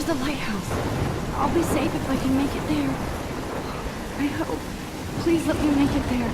There's the lighthouse. I'll be safe if I can make it there. I hope. Please let me make it there.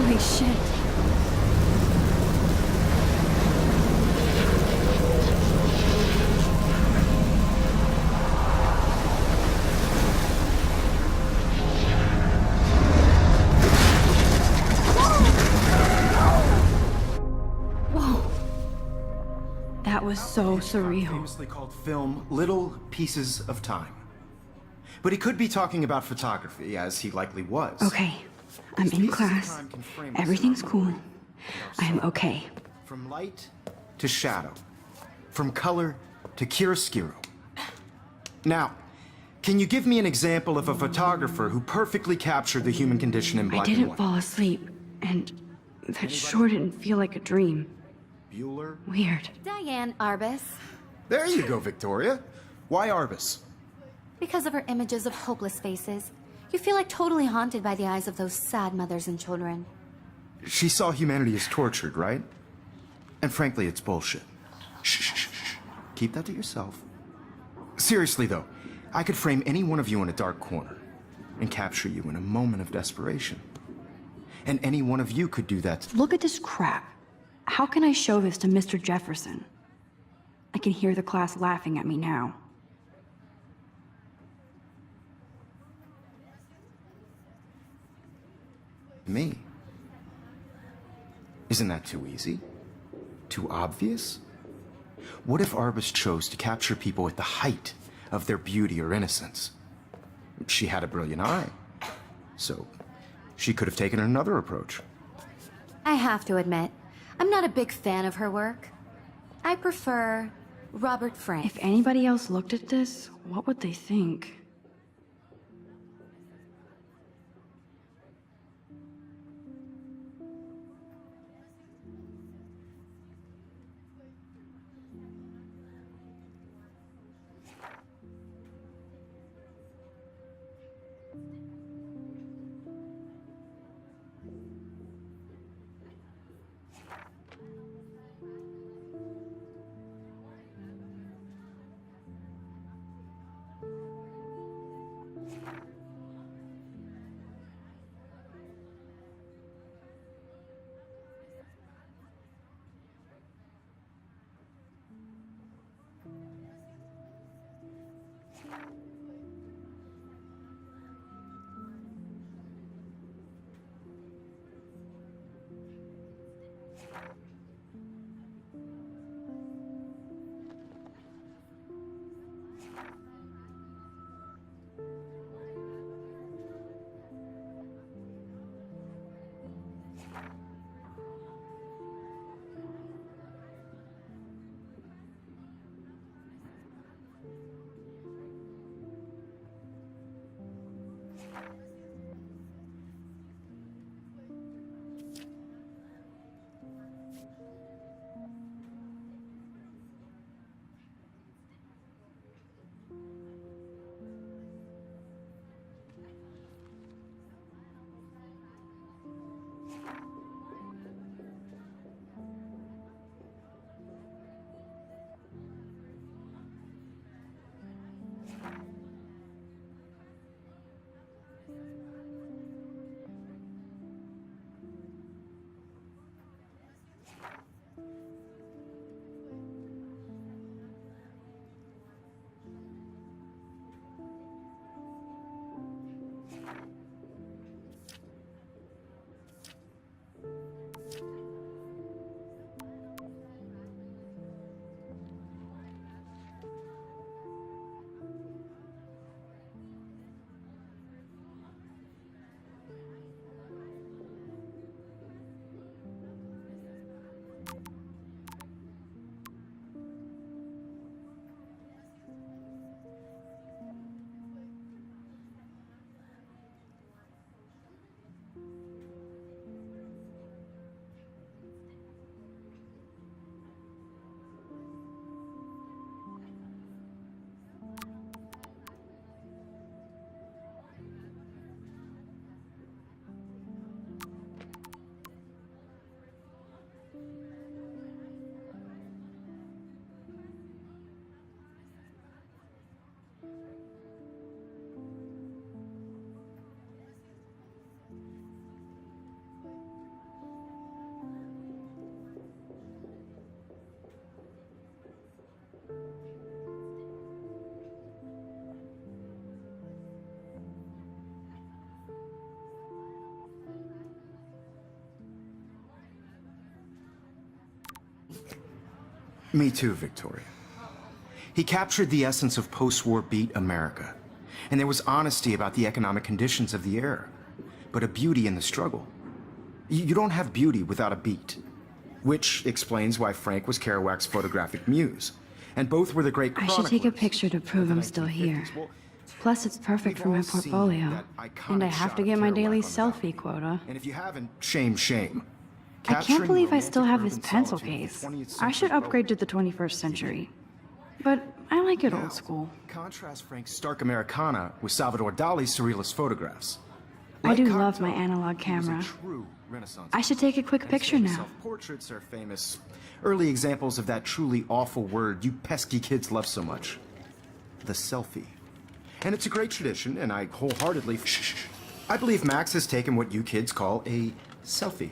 Holy shit. Whoa. That was so surreal. Famously called film Little Pieces of Time. But he could be talking about photography, as he likely was. Okay, I'm in class. Everything's cool. I am okay. From light to shadow. From color to chiaroscuro. Now, can you give me an example of a photographer who perfectly captured the human condition in black I and didn't white? fall asleep, and that sure didn't feel like a dream. Bueller? Weird. Diane Arbus. There you go, Victoria. Why Arbus? Because of her images of hopeless faces, you feel like totally haunted by the eyes of those sad mothers and children. She saw humanity as tortured, right? And frankly, it's bullshit. Shh, shh, shh, shh. Keep that to yourself. Seriously, though, I could frame any one of you in a dark corner and capture you in a moment of desperation. And any one of you could do that. Look at this crap. How can I show this to Mr. Jefferson? I can hear the class laughing at me now. Me. Isn't that too easy? Too obvious? What if Arbus chose to capture people at the height of their beauty or innocence? She had a brilliant eye, so she could have taken another approach. I have to admit, I'm not a big fan of her work. I prefer Robert Frank. If anybody else looked at this, what would they think? Me too, Victoria. He captured the essence of post-war beat America, and there was honesty about the economic conditions of the era, but a beauty in the struggle. You don't have beauty without a beat, which explains why Frank was Kerouac's photographic muse, and both were the great I chroniclers. should take a picture to prove of the I'm still here. 1950s. Well, Plus, it's perfect for we've my all seen portfolio. that iconic And I have shot to of get my Kerouac daily on the balcony. selfie quota. And if you haven't, shame, shame. I can't Capturing believe I still have romantic this urban pencil solitude of the case. 20th I should century upgrade to poet. the 21st century. But I like it Now, old school. Contrast Frank's stark Americana with Salvador Dali's surrealist photographs. I do Like love my Cocteau, analog he was a camera. true Renaissance I should take a quick and his picture famous now. Self-portraits are famous. Early examples of that truly awful word you pesky kids love so much. The selfie. And it's a great tradition, and I wholeheartedly... I believe Max has taken what you kids call a selfie.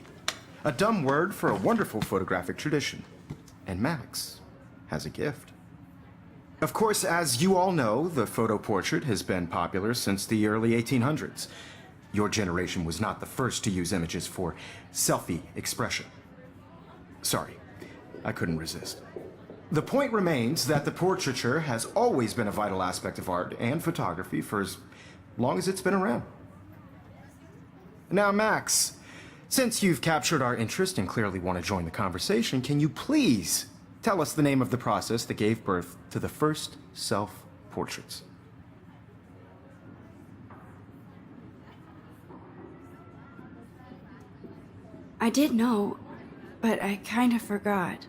A dumb word for a wonderful photographic tradition. And Max has a gift. Of course, as you all know, the photo portrait has been popular since the early 1800s. Your generation was not the first to use images for selfie expression. Sorry, I couldn't resist. The point remains that the portraiture has always been a vital aspect of art and photography for as long as it's been around. Now, Max, since you've captured our interest and clearly want to join the conversation, can you please tell us the name of the process that gave birth to the first self-portraits? I did know, but I kind of forgot.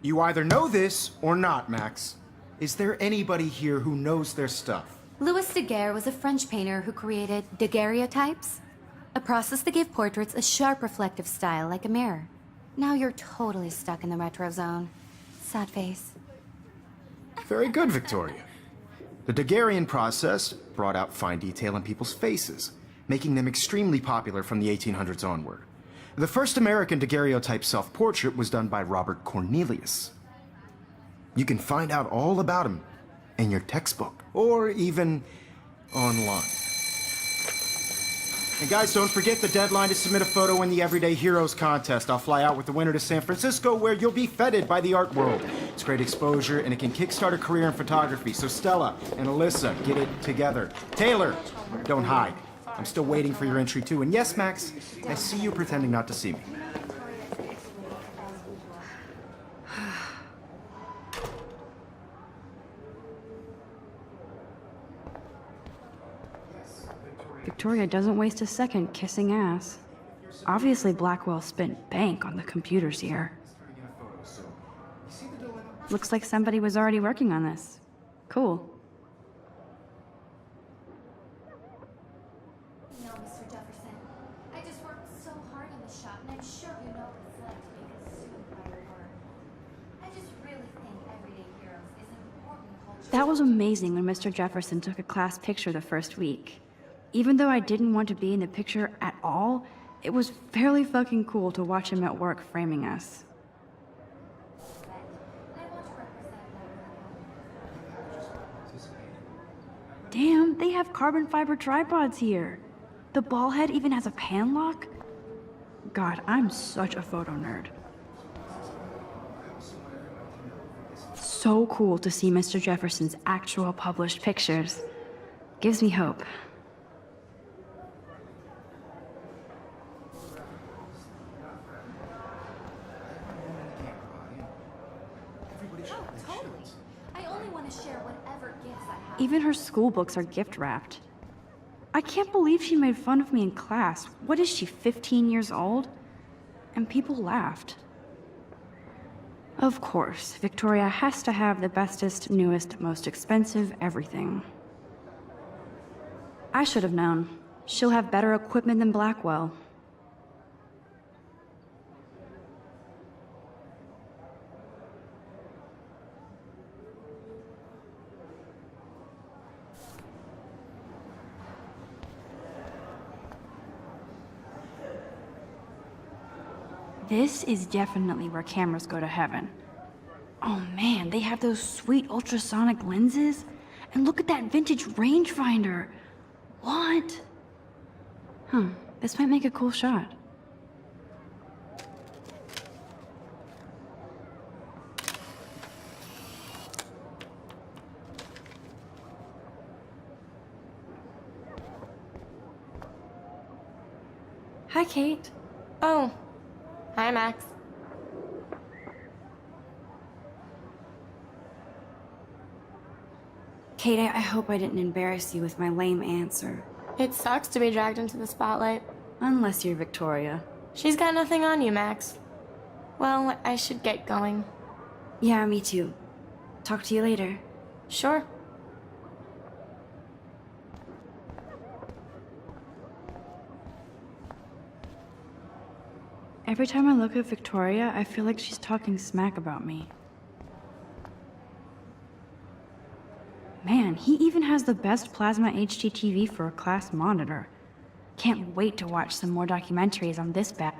You either know this or not, Max. Is there anybody here who knows their stuff? Louis Daguerre was a French painter who created daguerreotypes, a process that gave portraits a sharp reflective style like a mirror. Now you're totally stuck in the retro zone. Sad face. Very good, Victoria. The Daguerrean process brought out fine detail in people's faces, making them extremely popular from the 1800s onward. The first American daguerreotype self-portrait was done by Robert Cornelius. You can find out all about him in your textbook, or even online. And guys, don't forget the deadline to submit a photo in the Everyday Heroes contest. I'll fly out with the winner to San Francisco, where you'll be feted by the art world. It's great exposure, and it can kickstart a career in photography. So Stella and Alyssa, get it together. Taylor, don't hide. I'm still waiting for your entry too. And yes, Max, I see you pretending not to see me. Victoria doesn't waste a second kissing ass. Obviously, Blackwell spent bank on the computers here. Looks like somebody was already working on this. Cool. No, Mr. Jefferson. I just worked so hard on the shot, and I'm sure you know what it's like to be consumed by your work. I just really think Everyday Heroes is an important culture. That was amazing when Mr. Jefferson took a class picture the first week. Even though I didn't want to be in the picture at all, it was fairly fucking cool to watch him at work framing us. Damn, they have carbon fiber tripods here. The ball head even has a pan lock? God, I'm such a photo nerd. So cool to see Mr. Jefferson's actual published pictures. Gives me hope. Oh, totally. I only want to share whatever gifts I have. Even her school books are gift wrapped. I can't believe she made fun of me in class. What is she, 15 years old? And people laughed. Of course, Victoria has to have the bestest, newest, most expensive everything. I should have known. She'll have better equipment than Blackwell. This is definitely where cameras go to heaven. Oh man, they have those sweet ultrasonic lenses. And look at that vintage rangefinder. What? Huh, this might make a cool shot. Hi, Kate. Oh. Hi, Max. Kate, I hope I didn't embarrass you with my lame answer. It sucks to be dragged into the spotlight. Unless you're Victoria. She's got nothing on you, Max. Well, I should get going. Yeah, me too. Talk to you later. Sure. Every time I look at Victoria, I feel like she's talking smack about me. Man, he even has the best plasma HDTV for a class monitor. Can't wait to watch some more documentaries on this bat.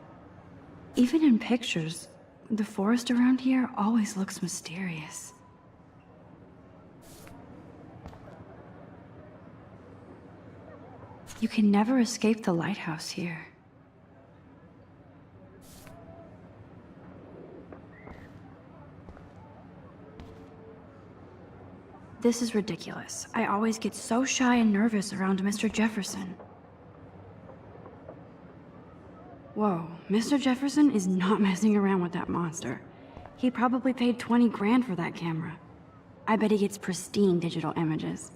Even in pictures, the forest around here always looks mysterious. You can never escape the lighthouse here. This is ridiculous. I always get so shy and nervous around Mr. Jefferson. Whoa, Mr. Jefferson is not messing around with that monster. He probably paid 20 grand for that camera. I bet he gets pristine digital images.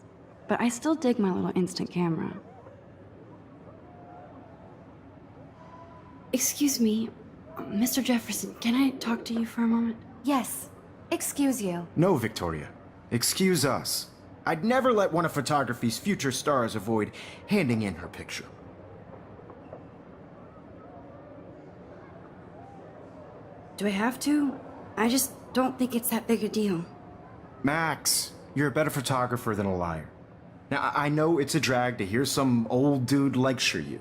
But I still dig my little instant camera. Excuse me, Mr. Jefferson, can I talk to you for a moment? Yes. Excuse you. No, Victoria. Excuse us. I'd never let one of photography's future stars avoid handing in her picture. Do I have to? I just don't think it's that big a deal. Max, you're a better photographer than a liar. Now, I know it's a drag to hear some old dude lecture you,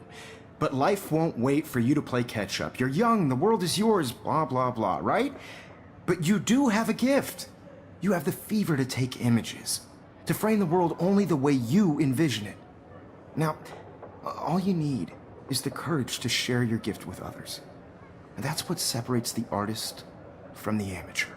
but life won't wait for you to play catch-up. You're young, the world is yours, blah, blah, blah, right? But you do have a gift. You have the fever to take images, to frame the world only the way you envision it. Now, all you need is the courage to share your gift with others. And that's what separates the artist from the amateur.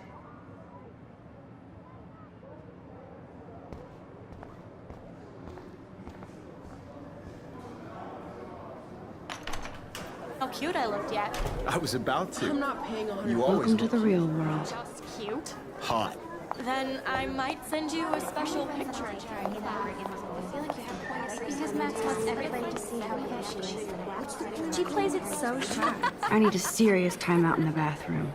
How cute I looked yet. I was about to. I'm not paying on You always Welcome to the real world. Just cute. hot. Then I might send you a special picture. Because Max wants everybody to see how cool she is. She plays it so sharp. I need a serious timeout in the bathroom.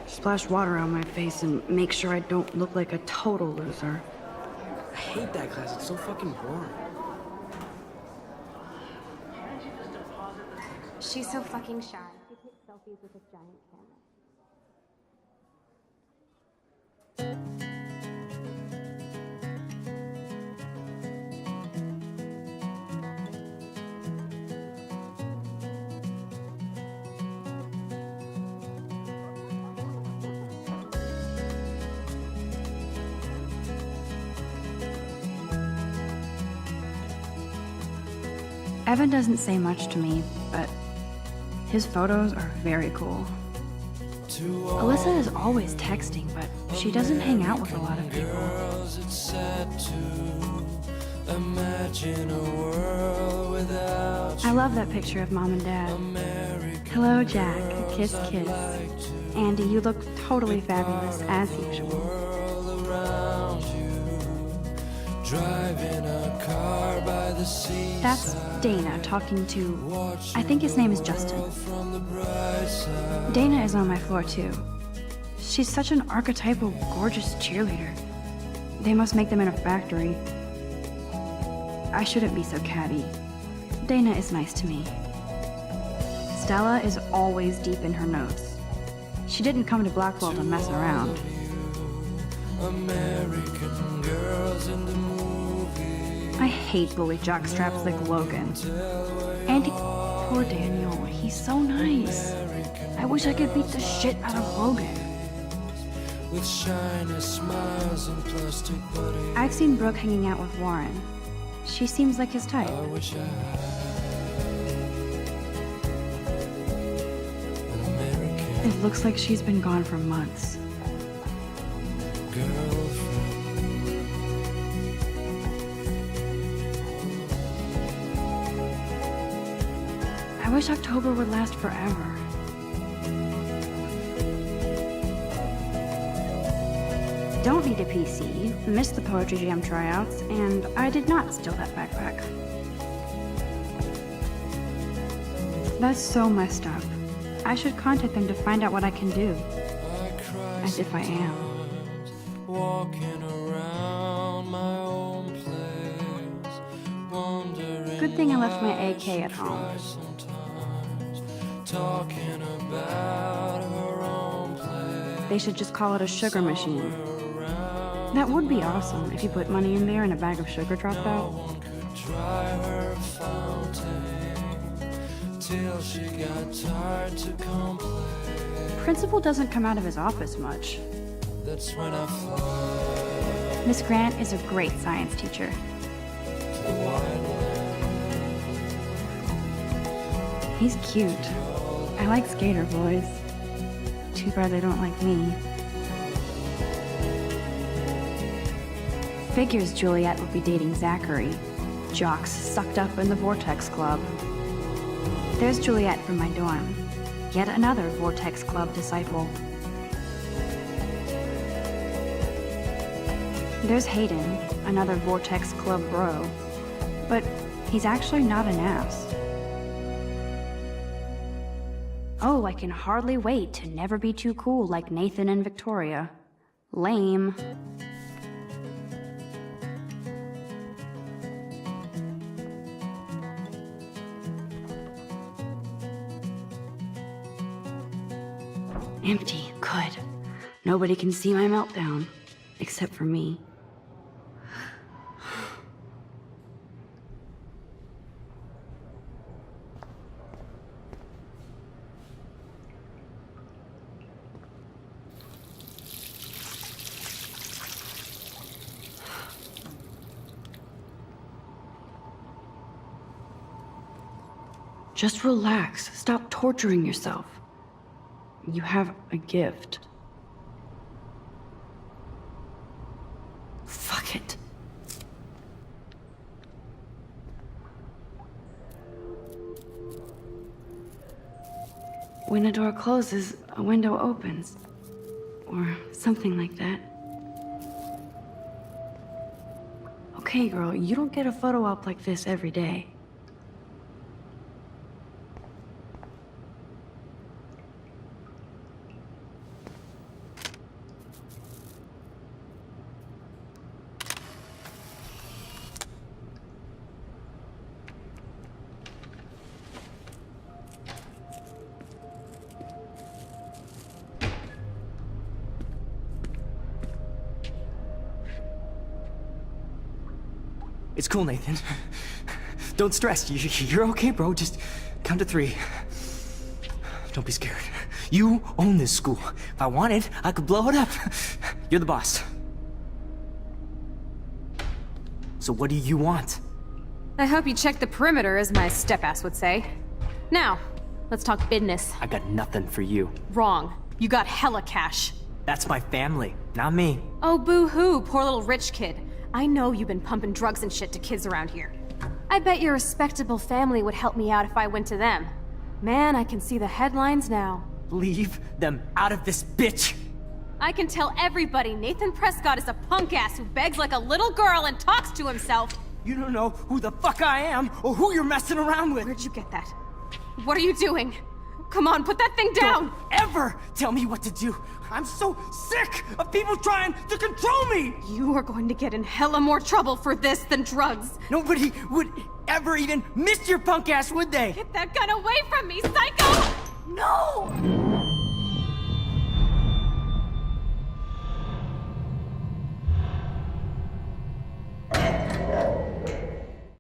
Splash water on my face and make sure I don't look like a total loser. I hate that class. It's so fucking boring. She's so fucking shy. She takes selfies with a giant camera. Evan doesn't say much to me, but his photos are very cool. Alyssa is always texting, but she doesn't hang out with a lot of people. I love that picture of Mom and Dad. Hello, Jack. Kiss, kiss. Andy, you look totally fabulous, as usual. That's Dana talking to, I think his name is Justin. Dana is on my floor too. She's such an archetypal, gorgeous cheerleader. They must make them in a factory. I shouldn't be so catty. Dana is nice to me. Stella is always deep in her notes. She didn't come to Blackwell to mess around. American girls in the movie. I hate bully jockstraps like Logan. And poor Daniel, he's so nice. I wish I could beat the shit out of Logan. With shiny smiles and plastic body. I've seen Brooke hanging out with Warren. She seems like his type. I wish I had an American It looks like she's been gone for months. girlfriend. I wish October would last forever. Don't need a PC, missed the Poetry Jam tryouts, and I did not steal that backpack. That's so messed up. I should contact them to find out what I can do. As if I am. Walking around my own place, wondering Good thing I left my AK at home. sometimes, talking about her own place. They should just call it a sugar machine. That would be awesome if you put money in there and a bag of sugar dropped out. One could try her fountain till she got tired to complain. Principal doesn't come out of his office much. That's when I fly Miss Grant is a great science teacher. to the wide land. He's cute. I like skater boys. Too bad they don't like me. Figures Juliet would be dating Zachary. Jocks sucked up in the Vortex Club. There's Juliet from my dorm. Yet another Vortex Club disciple. There's Hayden, another Vortex Club bro. But he's actually not an ass. Oh, I can hardly wait to never be too cool like Nathan and Victoria. Lame. Empty. Good. Nobody can see my meltdown. Except for me. Just relax. Stop torturing yourself. You have a gift. Fuck it. When a door closes, a window opens. Or something like that. Okay, girl, you don't get a photo op like this every day. It's cool, Nathan. Don't stress. You're okay, bro. Just count to 3. Don't be scared. You own this school. If I wanted, I could blow it up. You're the boss. So what do you want? I hope you checked the perimeter, as my step-ass would say. Now, let's talk business. I got nothing for you. Wrong. You got hella cash. That's my family, not me. Oh, boo-hoo, poor little rich kid. I know you've been pumping drugs and shit to kids around here. I bet your respectable family would help me out if I went to them. Man, I can see the headlines now. Leave them out of this bitch! I can tell everybody Nathan Prescott is a punk ass who begs like a little girl and talks to himself. You don't know who the fuck I am or who you're messing around with. Where'd you get that? What are you doing? Come on, put that thing down! Don't ever tell me what to do. I'm so sick of people trying to control me! You are going to get in hella more trouble for this than drugs. Nobody would ever even miss your punk ass, would they? Get that gun away from me, psycho! No!